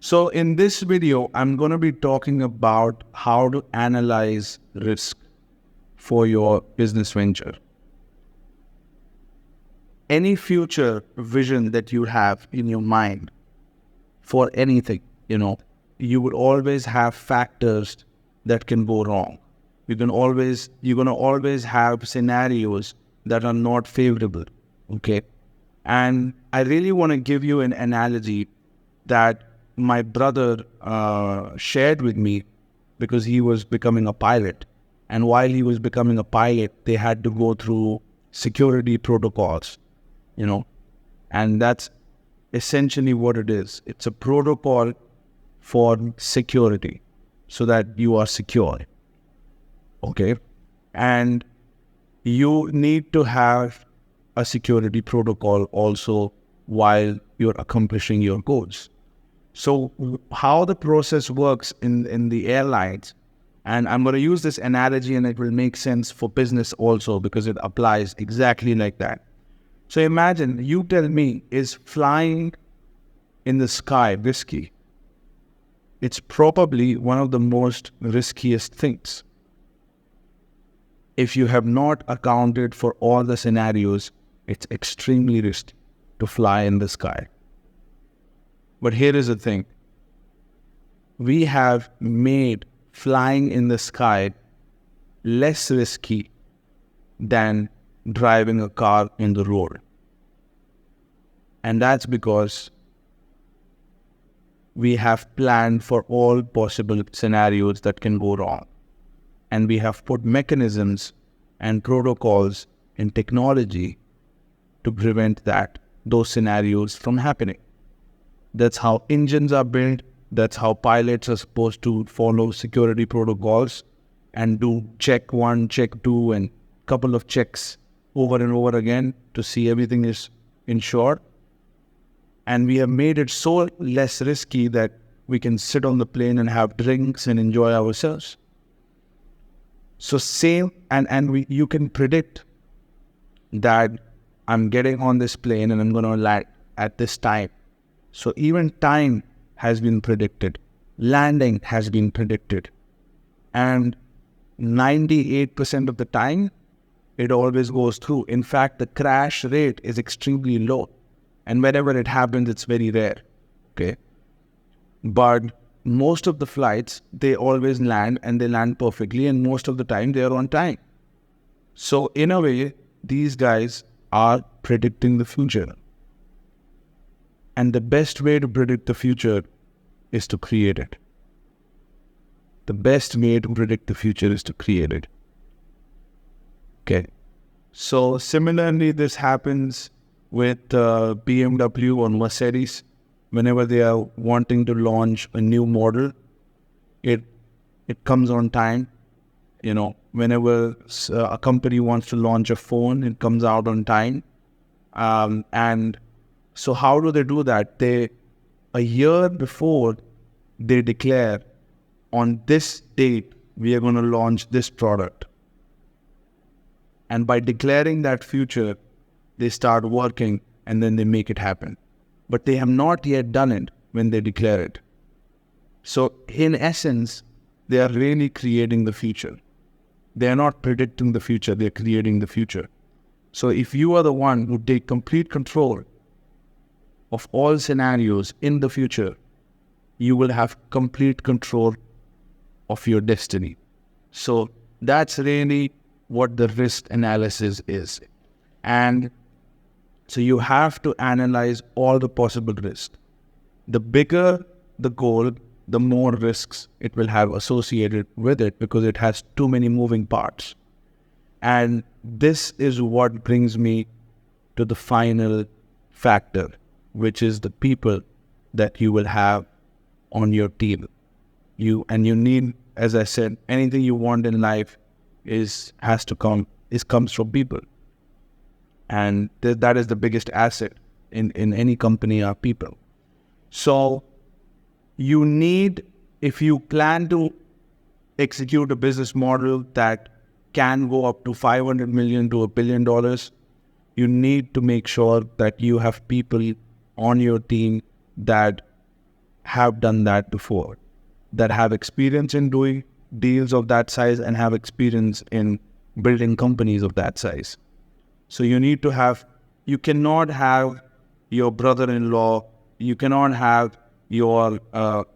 So in this video, I'm going to be talking about how to analyze risk for your business venture. Any future vision that you have in your mind for anything, you would always have factors that can go wrong. You're going to always have scenarios that are not favorable. Okay. And I really want to give you an analogy that my brother shared with me because he was becoming a pilot. And while he was becoming a pilot, they had to go through security protocols, and that's essentially what it is. It's a protocol for security so that you are secure. Okay. And you need to have a security protocol also while you're accomplishing your goals. So how the process works in the airlines, and I'm going to use this analogy and it will make sense for business also because it applies exactly like that. So imagine, you tell me, is flying in the sky risky? It's probably one of the most riskiest things. If you have not accounted for all the scenarios, it's extremely risky to fly in the sky. But here is the thing. We have made flying in the sky less risky than driving a car in the road. And that's because we have planned for all possible scenarios that can go wrong. And we have put mechanisms and protocols in technology to prevent those scenarios from happening. That's how engines are built. That's how pilots are supposed to follow security protocols and do check 1, check 2, and couple of checks over and over again to see everything is insured. And we have made it so less risky that we can sit on the plane and have drinks and enjoy ourselves. So same, you can predict that I'm getting on this plane and I'm going to land at this time. So even time has been predicted. Landing has been predicted. And 98% of the time, it always goes through. In fact, the crash rate is extremely low. And whenever it happens, it's very rare. Okay. But most of the flights, they always land and they land perfectly. And most of the time, they are on time. So in a way, these guys are predicting the future. And the best way to predict the future is to create it. The best way to predict the future is to create it. Okay. So similarly, this happens with BMW or Mercedes. Whenever they are wanting to launch a new model, it comes on time. Whenever a company wants to launch a phone, it comes out on time. And so how do they do that? A year before, they declare, on this date, we are going to launch this product. And by declaring that future, they start working and then they make it happen. But they have not yet done it when they declare it. So in essence, they are really creating the future. They are not predicting the future, they are creating the future. So if you are the one who take complete control of all scenarios in the future, you will have complete control of your destiny. So that's really what the risk analysis is. And so you have to analyze all the possible risks. The bigger the goal, the more risks it will have associated with it because it has too many moving parts. And this is what brings me to the final factor, which is the people that you will have on your team. You need, as I said, anything you want in life comes from people. And that is the biggest asset in any company are people. So you need, if you plan to execute a business model that can go up to $500 million to $1 billion, you need to make sure that you have people on your team that have done that before, that have experience in doing deals of that size and have experience in building companies of that size. So you cannot have your brother-in-law, you cannot have your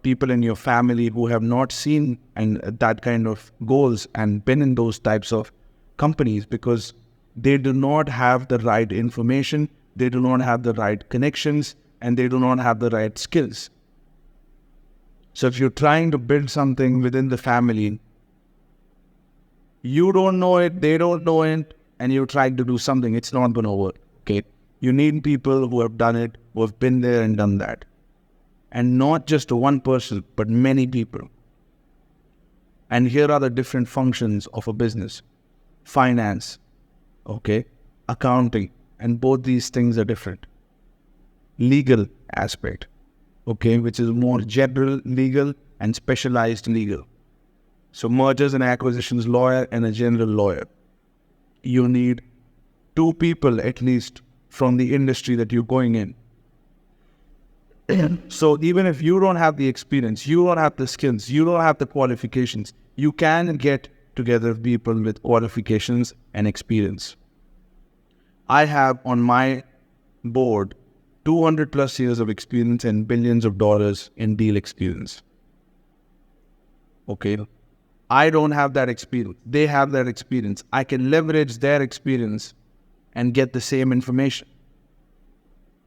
people in your family who have not seen and that kind of goals and been in those types of companies, because they do not have the right information, they do not have the right connections, and they do not have the right skills. So if you're trying to build something within the family, you don't know it, they don't know it, and you're trying to do something, it's not going to work, okay? You need people who have done it, who have been there and done that. And not just one person, but many people. And here are the different functions of a business. Finance, okay? Accounting, and both these things are different. Legal aspect, okay, which is more general legal and specialized legal. So mergers and acquisitions lawyer and a general lawyer. You need 2 people at least from the industry that you're going in. So even if you don't have the experience, you don't have the skills, you don't have the qualifications, you can get together people with qualifications and experience. I have on my board 200 plus years of experience and billions of dollars in deal experience. Okay. I don't have that experience. They have that experience. I can leverage their experience and get the same information.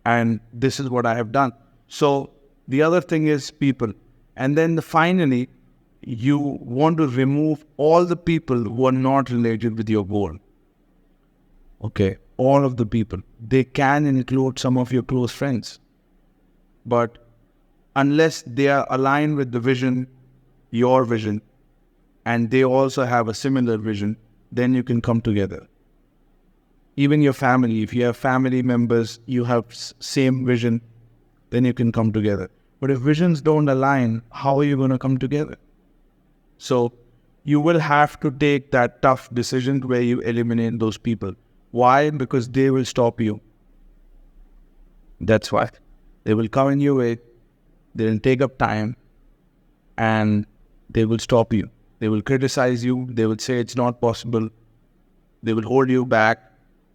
And this is what I have done. So the other thing is people. And then finally, you want to remove all the people who are not related with your goal. Okay, all of the people. They can include some of your close friends. But unless they are aligned with the vision, your vision, and they also have a similar vision, then you can come together. Even your family, if you have family members, you have same vision, then you can come together. But if visions don't align, how are you going to come together? So you will have to take that tough decision where you eliminate those people. Why? Because they will stop you. That's why. They will come in your way, they'll take up time, and they will stop you. They will criticize you, they will say it's not possible, they will hold you back,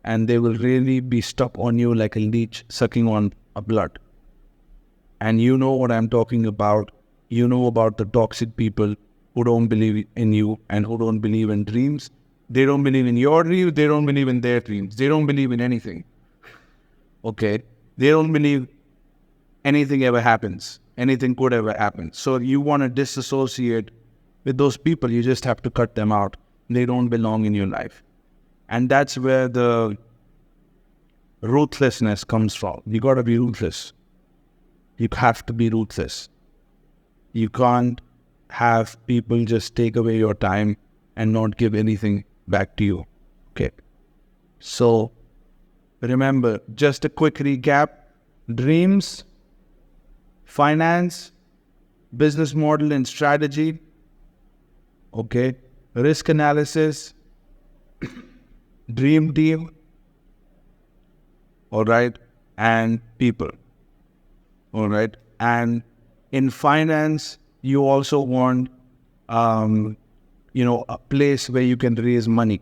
and they will really be stuck on you like a leech sucking on a blood. And you know what I'm talking about. You know about the toxic people who don't believe in you and who don't believe in dreams. They don't believe in your dreams, they don't believe in their dreams. They don't believe in anything. Okay? They don't believe anything ever happens. Anything could ever happen. So you want to disassociate with those people, you just have to cut them out. They don't belong in your life. And that's where the ruthlessness comes from. You got to be ruthless. You have to be ruthless. You can't have people just take away your time and not give anything back to you. Okay. So remember, just a quick recap: dreams, finance, business model and strategy, okay, risk analysis, dream team, all right, and people, all right. And in finance, you also want, a place where you can raise money.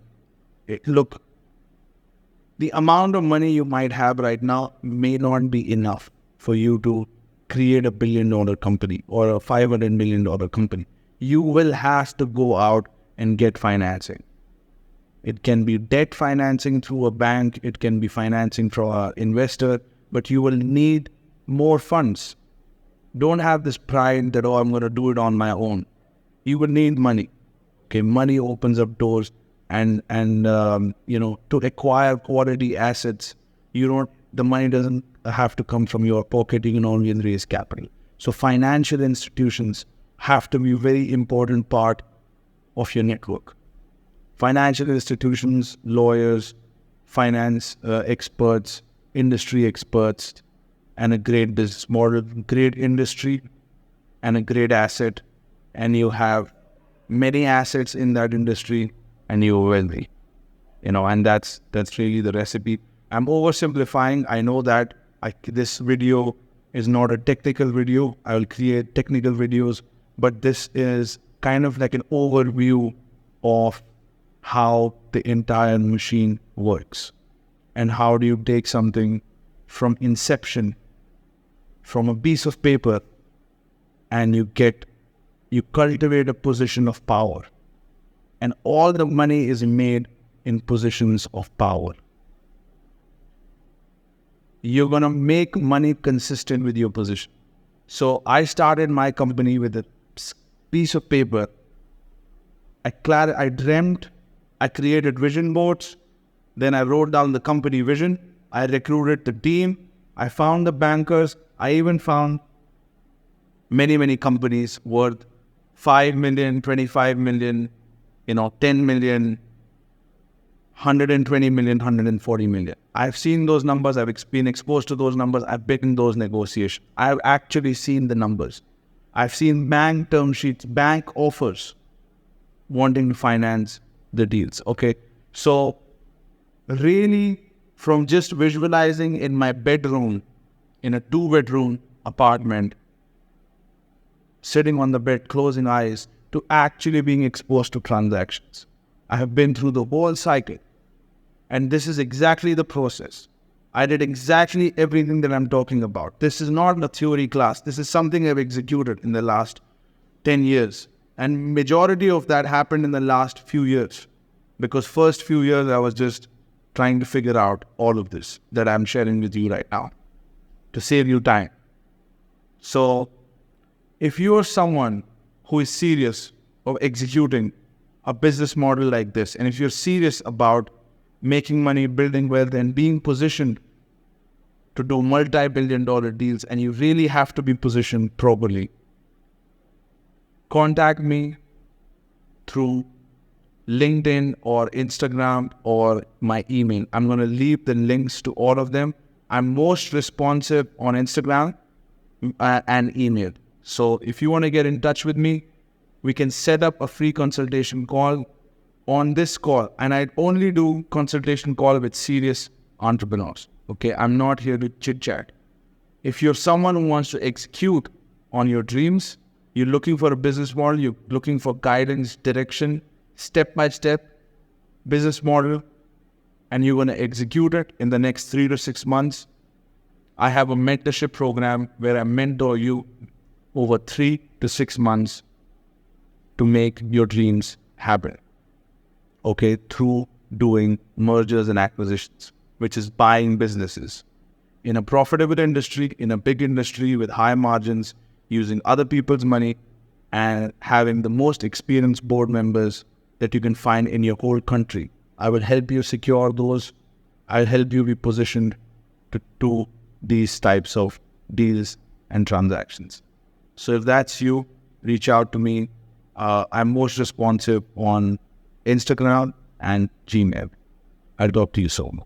Look, the amount of money you might have right now may not be enough for you to create $1 billion company or a $500 million company. You will have to go out and get financing. It can be debt financing through a bank. It can be financing from an investor, but you will need more funds. Don't have this pride that, I'm going to do it on my own. You will need money. Okay, money opens up doors, and to acquire quality assets, the money doesn't have to come from your pocket. You can only raise capital. So financial institutions have to be a very important part of your network. Financial institutions, lawyers, finance experts, industry experts, and a great business model, great industry, and a great asset, and you have many assets in that industry, and you're wealthy. And that's really the recipe. I'm oversimplifying. I know that this video is not a technical video. I will create technical videos, but this is kind of like an overview of how the entire machine works and how do you take something from inception, from a piece of paper, and you cultivate a position of power. And all the money is made in positions of power. You're going to make money consistent with your position. So I started my company with a piece of paper. I dreamt, I created vision boards, then I wrote down the company vision, I recruited the team, I found the bankers, I even found many companies worth 5 million, 25 million, 10 million, 120 million, 140 million. I've seen those numbers. I've been exposed to those numbers. I've been in those negotiations. I've actually seen the numbers. I've seen bank term sheets, bank offers wanting to finance the deals. Okay. So really, from just visualizing in my bedroom, in a 2-bedroom apartment, sitting on the bed, closing eyes, to actually being exposed to transactions. I have been through the whole cycle. And this is exactly the process. I did exactly everything that I'm talking about. This is not a theory class. This is something I've executed in the last 10 years. And majority of that happened in the last few years. Because first few years, I was just trying to figure out all of this that I'm sharing with you right now to save you time. So if you are someone who is serious of executing a business model like this, and if you're serious about making money, building wealth, and being positioned to do multi-billion-dollar deals, and you really have to be positioned properly, contact me through LinkedIn or Instagram or my email. I'm going to leave the links to all of them. I'm most responsive on Instagram and email. So if you want to get in touch with me, we can set up a free consultation call. On this call, and I only do consultation call with serious entrepreneurs. Okay, I'm not here to chit chat. If you're someone who wants to execute on your dreams, you're looking for a business model, you're looking for guidance, direction, step-by-step business model, and you're going to execute it in the next 3 to 6 months, I have a mentorship program where I mentor you over 3 to 6 months to make your dreams happen. Okay, through doing mergers and acquisitions, which is buying businesses in a profitable industry, in a big industry with high margins, using other people's money and having the most experienced board members that you can find in your whole country. I will help you secure those. I'll help you be positioned to do these types of deals and transactions. So if that's you, reach out to me. I'm most responsive on Instagram and Gmail. I'll talk to you soon.